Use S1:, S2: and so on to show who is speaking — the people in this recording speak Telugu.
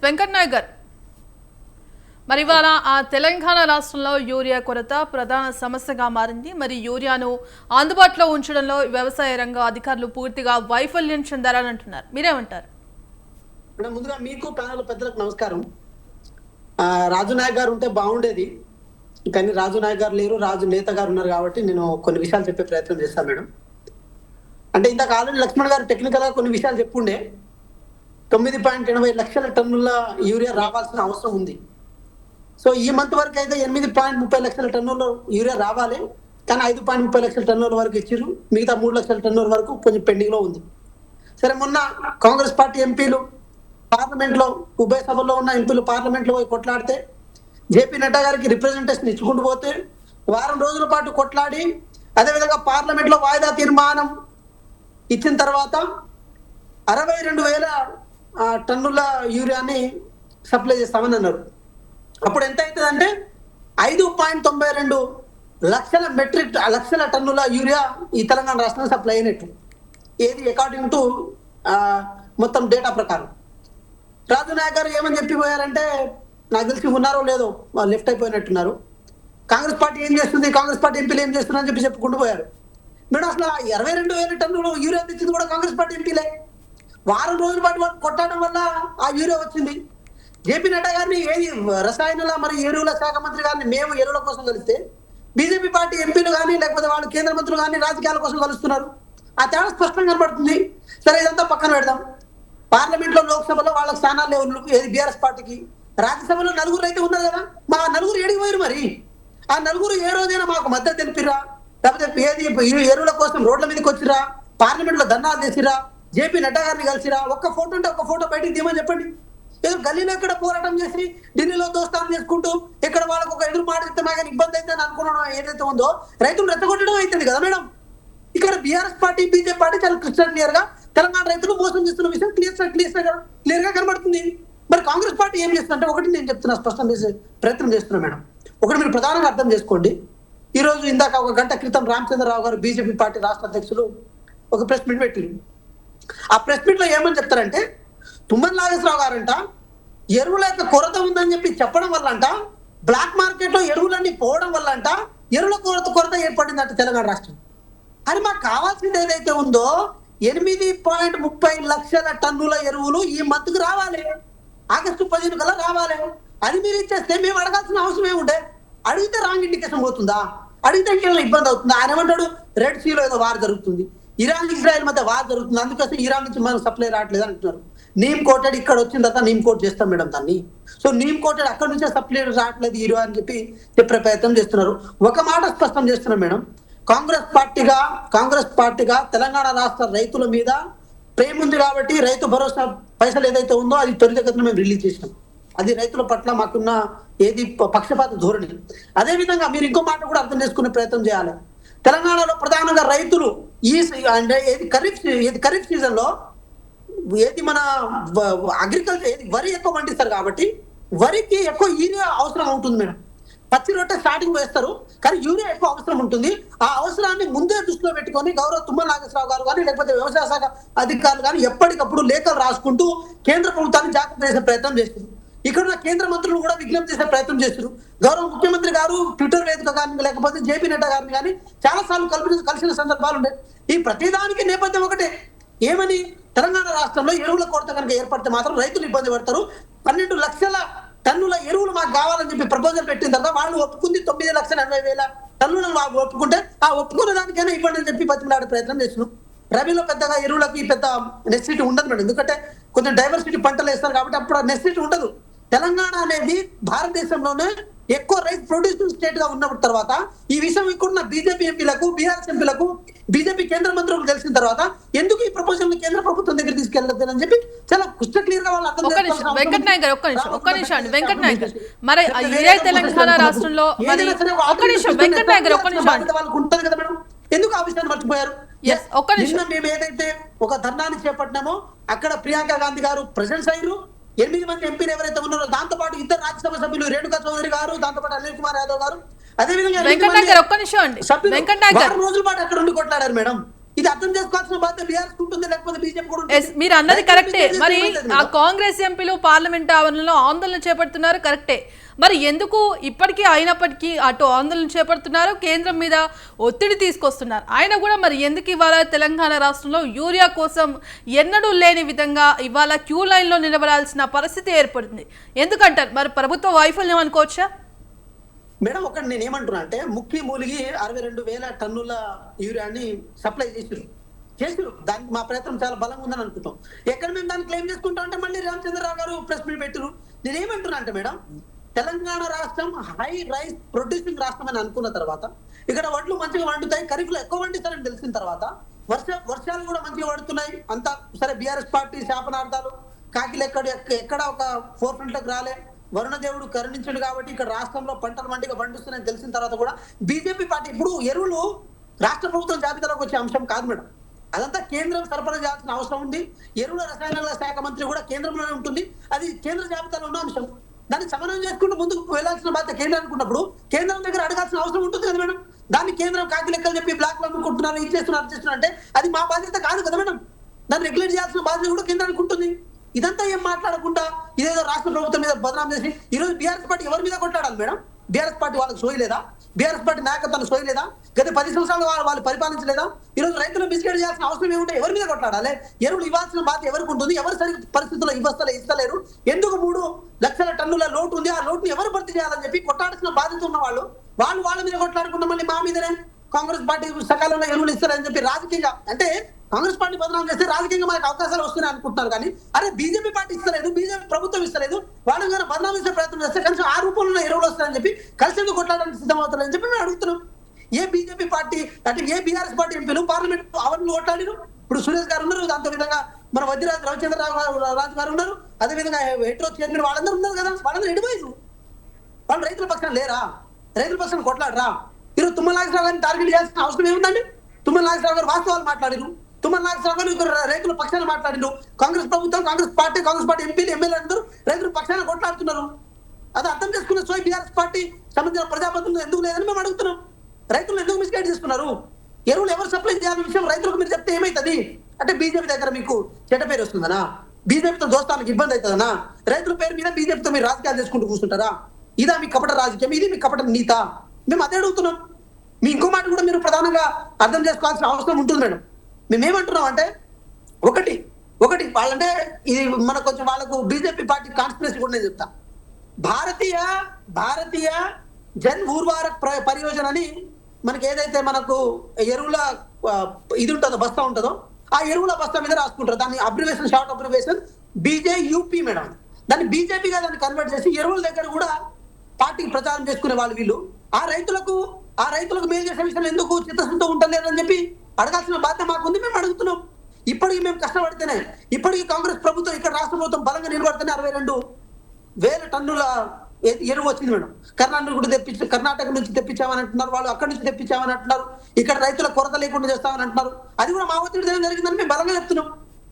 S1: వెంకట్ నాయక్ గారు, మరి ఇవాళ తెలంగాణ రాష్ట్రంలో యూరియా కొరత ప్రధాన సమస్యగా మారింది. మరి యూరియాను అందుబాటులో ఉంచడంలో వ్యవసాయ రంగ అధికారులు పూర్తిగా వైఫల్యం చెందారని అంటున్నారు. మీరేమంటారు?
S2: ముందుగా మీకు ప్యానల్ పెద్దలకు నమస్కారం. రాజు నాయక్ గారు ఉంటే బాగుండేది, కానీ రాజు నాయక్ గారు లేరు, రాజు నేత గారు ఉన్నారు కాబట్టి నేను కొన్ని విషయాలు చెప్పే ప్రయత్నం చేస్తాను మేడం. అంటే ఇందాక ఆల్రెడీ లక్ష్మణ్ గారు టెక్నికల్ గా కొన్ని విషయాలు చెప్పుండే. 9.80 లక్షల టన్నుల యూరియా రావాల్సిన అవసరం ఉంది. సో ఈ మంత్ వరకు అయితే 8.30 లక్షల టన్నుల యూరియా రావాలి, కానీ 5.30 లక్షల టన్నుల వరకు ఇచ్చిర్రు. మిగతా 3 లక్షల టన్నుల వరకు కొంచెం పెండింగ్ లో ఉంది. సరే, మొన్న కాంగ్రెస్ పార్టీ ఎంపీలు పార్లమెంట్ లో, ఉభయ సభల్లో ఉన్న ఎంపీలు పార్లమెంట్ లో పోయి కొట్లాడితే, జేపీ నడ్డా గారికి రిప్రజెంటేషన్ ఇచ్చుకుంటూ పోతే వారం రోజుల పాటు కొట్లాడి, అదేవిధంగా పార్లమెంట్ లో వాయిదా తీర్మానం ఇచ్చిన తర్వాత 62,000 టన్నుల యూరియాని సప్లై చేస్తామని అన్నారు. అప్పుడు ఎంత అవుతుందంటే 5.92 లక్షల టన్నుల యూరియా ఈ తెలంగాణ రాష్ట్రానికి సప్లై అయినట్టు, ఏది అకార్డింగ్ టు మొత్తం డేటా ప్రకారం. రాజు నాయక్ గారు ఏమని చెప్పిపోయారంటే, నాకు తెలిసి ఉన్నారో లేదో వాళ్ళు లెఫ్ట్ అయిపోయినట్టున్నారు. కాంగ్రెస్ పార్టీ ఏం చేస్తుంది, కాంగ్రెస్ పార్టీ ఎంపీలు ఏం చేస్తున్నారని చెప్పి చెప్పుకుంటూ పోయారు. మేడం, అసలు 22,000 టన్నులు యూరియా తెచ్చింది కూడా కాంగ్రెస్ పార్టీ ఎంపీలే. వారం రోజుల పాటు వాళ్ళు కొట్టడం వల్ల ఆ యూరియా వచ్చింది. జేపీ నడ్డా గారిని, ఏది రసాయనాల మరియు ఎరువుల శాఖ మంత్రి గారిని మేము ఎరువుల కోసం కలిస్తే, బీజేపీ పార్టీ ఎంపీలు కానీ లేకపోతే వాళ్ళు కేంద్ర మంత్రులు కానీ రాజకీయాల కోసం కలుస్తున్నారు. ఆ తేడా స్పష్టంగా కనబడుతుంది. సరే, ఇదంతా పక్కన పెడదాం. పార్లమెంట్ లో, లోక్సభలో వాళ్ళకి స్థానాలు లేవు, ఏది బీఆర్ఎస్ పార్టీకి. రాజ్యసభలో 4 అయితే ఉన్నారు కదా, మా 4 ఏడికి పోయారు? మరి ఆ 4 ఏ రోజైనా మాకు మద్దతు తెలిపిరా? లేకపోతే ఏది ఎరువుల కోసం రోడ్ల మీదకి వచ్చిరా, పార్లమెంట్ లో ధర్నాలు చేసిరా, జేపీ నడ్డా గారిని కలిసిరా? ఒక్క ఫోటో ఉంటే ఒక్క ఫోటో బయటికి తీయమని చెప్పండి. ఏదో గల్లీలో ఇక్కడ పోరాటం చేసి ఢిల్లీలో దోస్తానం చేసుకుంటూ ఇక్కడ వాళ్ళకు ఒక ఎదురు మాట చెప్తే మాకు ఇబ్బంది అయితే అనుకున్నాం ఏదైతే ఉందో, రైతులు రెచ్చగొట్టడం అవుతుంది కదా మేడం. ఇక్కడ బీఆర్ఎస్ పార్టీ, బీజేపీ పార్టీ చాలా క్రిస్టల్ క్లియర్ గా తెలంగాణ రైతులు మోసం చేస్తున్న విషయం క్లియర్ గా కనబడుతుంది. మరి కాంగ్రెస్ పార్టీ ఏం చేస్తుందంటే, ఒకటి నేను చెప్తున్నా, స్పష్టం చేసే ప్రయత్నం చేస్తున్నా మేడం. ఒకటి మీరు ప్రధానంగా అర్థం చేసుకోండి. ఈ రోజు ఇందాక 1 గంట క్రితం రామచంద్రరావు గారు, బీజేపీ పార్టీ రాష్ట్ర అధ్యక్షులు, ఒక ప్రెస్ మీట్ పెట్టింది. ఆ ప్రెస్ మీట్ లో ఏమని చెప్తారంటే, తుమ్మల నాగేశ్వరరావు గారంట ఎరువుల యొక్క కొరత ఉందని చెప్పి చెప్పడం వల్ల అంట, బ్లాక్ మార్కెట్ లో ఎరువులన్నీ పోవడం వల్ల అంట ఎరువుల కొరత ఏర్పడిందంట తెలంగాణ రాష్ట్రం. అది మాకు కావాల్సింది ఏదైతే ఉందో 8.30 లక్షల టన్నుల ఎరువులు ఈ మంత్కు రావాలి, ఆగస్టు 15 కల్లా రావాలి. అది మీరు ఇచ్చేస్తే మేము అడగాల్సిన అవసరం ఏముండే? అడిగితే రాంగ్ ఇండికేషన్ పోతుందా? అడిగితే ఇంకేమైనా ఇబ్బంది అవుతుందా? ఆయన ఏమంటాడు, రెడ్ సీలో ఏదో వార్ జరుగుతుంది, ఇరాన్ ఇజ్రాయెల్ మధ్య వార్ జరుగుతుంది, అందుకోసం ఇరాన్ నుంచి మనం సప్లై రావట్లేదు అంటున్నారు. నీమ్ కోటెడ్ ఇక్కడ వచ్చిన తర్వాత నీమ్ కోట్ చేస్తాం మేడం దాన్ని. సో నీమ్ కోటెడ్ అక్కడ నుంచే సప్లై రావట్లేదు ఈరోజు అని చెప్పి చెప్పే ప్రయత్నం చేస్తున్నారు. ఒక మాట స్పష్టం చేస్తున్నాం మేడం, కాంగ్రెస్ పార్టీగా తెలంగాణ రాష్ట్ర రైతుల మీద ప్రేమ ఉంది కాబట్టి రైతు భరోసా పైసలు ఏదైతే ఉందో అది త్వరితగతిన మేము రిలీజ్ చేసినాం. అది రైతుల పట్ల మాకున్న ఏది పక్షపాత ధోరణి. అదేవిధంగా మీరు ఇంకో మాట కూడా అర్థం చేసుకునే ప్రయత్నం చేయాలి. తెలంగాణలో ప్రధానంగా రైతులు అంటే ఖరీఫ్ సీజన్ లో ఏది మన అగ్రికల్చర్ వరి ఎక్కువ పండిస్తారు కాబట్టి వరికి ఎక్కువ యూరియా అవసరం ఉంటుంది మేడం. పచ్చి రొట్టె స్టార్టింగ్ వేస్తారు, కానీ యూరియా ఎక్కువ అవసరం ఉంటుంది. ఆ అవసరాన్ని ముందే దృష్టిలో పెట్టుకొని గౌరవ తుమ్మల నాగేశ్వరరావు గారు కానీ లేకపోతే వ్యవసాయ శాఖ అధికారులు కానీ ఎప్పటికప్పుడు లేఖలు రాసుకుంటూ కేంద్ర ప్రభుత్వాన్ని జాగ్రత్త చేసే ప్రయత్నం చేస్తారు. ఇక్కడ ఉన్న కేంద్ర మంత్రులు కూడా విజ్ఞప్తి చేసే ప్రయత్నం చేస్తారు. గౌరవ ముఖ్యమంత్రి గారు ట్విట్టర్ వేదిక కానీ లేకపోతే జేపీ నడ్డా గారిని కానీ చాలా సార్లు కలిసిన సందర్భాలు ఉన్నాయి. ఈ ప్రతిదానికి నేపథ్యం ఒకటే, ఏమని, తెలంగాణ రాష్ట్రంలో ఎరువుల కొరత కనుక ఏర్పడితే మాత్రం రైతులు ఇబ్బంది పడతారు. 12 లక్షల టన్నుల ఎరువులు మాకు కావాలని చెప్పి ప్రపోజల్ పెట్టిన తర్వాత వాళ్ళు ఒప్పుకుంది 9,80,000 టన్నులను ఒప్పుకుంటే ఆ ఒప్పుకున్న దానికైనా ఇవ్వండి అని చెప్పి బతిమలాడే ప్రయత్నం చేస్తున్నాం. రబీలో పెద్దగా ఎరువులకి పెద్ద నెసిటీ ఉండదు మేడం, ఎందుకంటే కొంచెం డైవర్సిటీ పంటలు వేస్తారు కాబట్టి అప్పుడు ఆ నెసిటీ ఉండదు. తెలంగాణ అనేది భారతదేశంలోనే ఎక్కువ రైస్ ప్రొడ్యూసింగ్ స్టేట్ గా ఉన్నప్పుడు తర్వాత ఈ విషయం ఇక్కడున్న బీజేపీ ఎంపీలకు, బీఆర్ఎస్ ఎంపీలకు, బీజేపీ కేంద్ర మంత్రులకు తెలిసిన తర్వాత ఎందుకు ఈ ప్రపోజల్ కేంద్ర ప్రభుత్వం దగ్గర తీసుకెళ్లదు అని చెప్పి చాలా క్లియర్ క్లియర్ గా వాళ్ళు అర్థం
S1: చేసుకోవాలి. వెంకట్ నాయక్ గారు, ఒక్క నిమిషం వెంకట్ నాయక్ గారు, మరి తెలంగాణ రాష్ట్రంలో వెంకట్ నాయక్ గారు ఒక్క నిమిషం
S2: వాళ్ళకు ఉంటుంది కదా మేడం, ఎందుకు ఆ విషయాన్ని మర్చిపోయారు? మేము ఏదైతే ఒక ధర్నాన్ని చేపట్టినామో అక్కడ ప్రియాంక గాంధీ గారు ప్రెసెన్స్ అయ్యారు. 8 మంది ఎంపీలు ఎవరైతే ఉన్నారో, దాంతో పాటు 2 రాజ్యసభ సభ్యులు రేణుకా చౌదరి గారు, దాంతో పాటు అనిల్ కుమార్ యాదవ్ గారు, అదేవిధంగా
S1: 8 రోజుల పాటు అక్కడ ఉండి కొట్లాడారు
S2: మేడం. ఇది అర్థం చేసుకోవాల్సిన బాధ్యత బీఆర్ఎస్ ఉంటుంది, లేకపోతే బీజేపీ కూడా
S1: ఎస్,
S2: ఉంటుంది.
S1: మీరు అన్నది
S2: రైతులు
S1: కరెక్టే.
S2: బిజినెస్
S1: మరి
S2: ఏమైతుంది
S1: ఆ
S2: మేడం?
S1: కాంగ్రెస్ ఎంపీలు పార్లమెంట్ ఆవరణలో ఆందోళన చేపడుతున్నారు, కరెక్టే. మరి ఎందుకు ఇప్పటికీ అయినప్పటికీ అటు ఆందోళన చేపడుతున్నారు, కేంద్రం మీద ఒత్తిడి తీసుకొస్తున్నారు, ఆయన కూడా మరి ఎందుకు ఇవాళ తెలంగాణ రాష్ట్రంలో యూరియా కోసం ఎన్నడూ లేని విధంగా ఇవాళ క్యూ లైన్లో నిలబడాల్సిన పరిస్థితి ఏర్పడింది? ఎందుకంటారు? మరి ప్రభుత్వ వైఫల్యం అనుకోవచ్చా?
S2: మేడం ఒకటి నేను ఏమంటున్నా అంటే, ముక్కి మూలిగి 62,000 టన్నుల యూరియాని సప్లై చేసిరు. దానికి మా ప్రయత్నం చాలా బలంగా ఉందని అనుకుంటాం. ఎక్కడ మేము దాన్ని క్లెయిమ్ చేసుకుంటాం అంటే మళ్ళీ రామచంద్రరావు గారు ప్రెస్ మీట్ పెట్టిరు. నేను ఏమంటున్నా అంటే మేడం, తెలంగాణ రాష్ట్రం హై రైస్ ప్రొడ్యూసింగ్ రాష్ట్రం అని అనుకున్న తర్వాత, ఇక్కడ వడ్లు మంచిగా వండుతాయి, ఖరీఫ్లో ఎక్కువ వండిస్తారని తెలిసిన తర్వాత, వర్షాలు కూడా మంచిగా పడుతున్నాయి అంతా సరే. బీఆర్ఎస్ పార్టీ శాపనార్థాలు కాకిలు ఎక్కడ ఒక ఫోర్ ఫ్రంట్లోకి రాలే, వరుణదేవుడు కరుణించడు కాబట్టి ఇక్కడ రాష్ట్రంలో పంటలు మండిగా పండిస్తున్నాయని తెలిసిన తర్వాత కూడా బీజేపీ పార్టీ ఇప్పుడు ఎరువులు రాష్ట్ర ప్రభుత్వం జాబితాలోకి వచ్చే అంశం కాదు మేడం, అదంతా కేంద్రం సరఫరా చేయాల్సిన అవసరం ఉంది. ఎరువుల రసాయనాల శాఖ మంత్రి కూడా కేంద్రంలోనే ఉంటుంది, అది కేంద్ర జాబితాలో ఉన్న అంశం. దాన్ని సమన్వయం చేసుకుంటూ ముందుకు వెళ్లాల్సిన బాధ్యత కేంద్రానికి ఉన్నప్పుడు కేంద్రం దగ్గర అడగాల్సిన అవసరం ఉంటుంది కదా మేడం. దాన్ని కేంద్రం కాకి లెక్కలు చెప్పి బ్లాక్ లో అమ్ముకుంటున్నారు, ఇది చేస్తున్నారు అంటే అది మా బాధ్యత కాదు కదా మేడం. దాన్ని రెగ్యులేట్ చేయాల్సిన బాధ్యత కూడా కేంద్రానికి ఉంటుంది. ఇదంతా ఏం మాట్లాడకుండా ఇదేదో రాష్ట్ర ప్రభుత్వం మీద బదనాం చేసి ఈరోజు బీఆర్ఎస్ పార్టీ ఎవరి మీద కొట్లాడాలి మేడం? బీఆర్ఎస్ పార్టీ వాళ్ళకి సోయలేదా? బీఆర్ఎస్ పార్టీ నాయకత్వాన్ని సోయలేదా? గత 10 సంవత్సరాలు వాళ్ళు పరిపాలించలేదా? ఈరోజు రైతులను బిస్కెట్ చేయాల్సిన అవసరం ఏముంటే ఎవరి మీద కొట్లాడాలి? ఎరువులు ఇవ్వాల్సిన బాధ్యత ఎవరికి ఉంటుంది? ఎవరు సరిగ్గా పరిస్థితుల్లో ఇస్తలేరు? ఎందుకు 3 లక్షల టన్నుల లోటు ఉంది, ఆ లోటును ఎవరు భర్తీ చేయాలని చెప్పి కొట్లాడాల్సిన బాధ్యత ఉన్న వాళ్ళ మీద కొట్లాడకుండా మళ్ళీ మా మీదనే కాంగ్రెస్ పార్టీ సకాలంలో ఎరువులు ఇస్తారని చెప్పి రాజకీయంగా అంటే కాంగ్రెస్ పార్టీ బదనాం చేస్తే రాజకీయంగా మనకు అవకాశాలు వస్తున్నాయి అనుకుంటున్నారు. కానీ అరే బీజేపీ పార్టీ ఇస్తలేదు, బీజేపీ ప్రభుత్వం ఇస్తలేదు, వాళ్ళని కానీ బదనాం చేసే ప్రయత్నం చేస్తే కనీసం ఆ రూపంలో ఎరువులు వస్తాయని చెప్పి కలిసేందుకు కొట్లాడడానికి సిద్ధమవుతారని చెప్పి మేము అడుగుతున్నాం. ఏ బీజేపీ పార్టీ అంటే ఏ బీఆర్ఎస్ పార్టీ ఎంపీలు పార్లమెంట్ అవన్నీ కొట్లాడిరు. ఇప్పుడు సురేష్ గారు ఉన్నారు, దాంతో విధంగా మన వద్దిరాజు రవిచంద్రరావు గారు ఉన్నారు, అదేవిధంగా హెట్రో చైర్మన్ వాళ్ళందరూ ఉన్నారు కదా, వాళ్ళందరూ ఎడిపోయారు. వాళ్ళు రైతుల పక్షాన లేరా? రైతుల పక్షాన కొట్లాడరా? ఈరోజు తుమ్మల నాగేశ్వరరావు గారిని టార్గెట్ చేయాల్సిన అవసరం ఏముందండి? తుమ్మల నాగేశ్వరరావు గారు వాస్తవాలు మాట్లాడిరు, తుమ్మల నాగేశ్వరరావు గారు రైతుల పక్షాన మాట్లాడిరు. కాంగ్రెస్ ప్రభుత్వం, కాంగ్రెస్ పార్టీ ఎంపీలు ఎమ్మెల్యే అందరూ రైతుల పక్షాన కొట్లాడుతున్నారు. అది అర్థం చేసుకున్న సోయి బీఆర్ఎస్ పార్టీ సంబంధించిన ప్రజాప్రతినిధులు ఎందుకు లేదని మేము అడుగుతున్నాం. రైతులు ఎందుకు మిస్గైడ్ చేస్తున్నారు? ఎరువులు ఎవరు సప్లై చేయాలనే విషయం రైతులకు మీరు చెప్తే ఏమవుతుంది అంటే బీజేపీ దగ్గర మీకు చెడ్డ పేరు వస్తుందనా? బీజేపీతో దోస్తానికి ఇబ్బంది అవుతుందనా? రైతుల పేరు మీద బీజేపీతో మీరు రాజకీయాలు చేసుకుంటూ కూర్చుంటారా? ఇదా మీ కపట రాజకీయం? ఇది మీ కపట నీత? మేము అదే అడుగుతున్నాం. మీ ఇంకో మాట కూడా మీరు ప్రధానంగా అర్థం చేసుకోవాల్సిన అవసరం ఉంటుంది మేడం. మేమేమంటున్నాం అంటే ఒకటి వాళ్ళంటే ఇది మన కొంచెం వాళ్ళకు బీజేపీ పార్టీ కాన్స్పిరసీ కూడా నేను చెప్తా. భారతీయ జన్ ఊర్వారక్ పరియోజన అని మనకి ఏదైతే మనకు ఎరువుల ఇది ఉంటుందో బస్తా ఉంటుందో ఆ ఎరువుల బస్తా మీద రాసుకుంటారు. దాన్ని అబ్రివేషన్, షార్ట్ అబ్రివేషన్ బీజేయూపీ మేడం. దాన్ని బీజేపీగా దాన్ని కన్వర్ట్ చేసి ఎరువుల దగ్గర కూడా పార్టీకి ప్రచారం చేసుకునే వాళ్ళు వీళ్ళు. ఆ రైతులకు మేలు చేసే విషయంలో ఎందుకు చిత్తశుద్ధితో ఉండలేదని చెప్పి అడగాల్సిన బాధ్యత మాకుంది. మేము అడుగుతున్నాం. ఇప్పటికి మేము కష్టపడితేనే, ఇప్పటికి కాంగ్రెస్ ప్రభుత్వం ఇక్కడ రాష్ట్ర ప్రభుత్వం బలంగా నిలబడితేనే 62,000 టన్నుల ఎరువు వచ్చింది మేడం. కర్ణాటక నుంచి తెప్పించామని అంటున్నారు వాళ్ళు, అక్కడి నుంచి తెప్పించామని అంటున్నారు, ఇక్కడ రైతుల కొరత లేకుండా చేస్తామని అంటున్నారు. అది కూడా మా ఒత్తిడి జరిగిందని మేము బలంగా చెప్తున్నాం.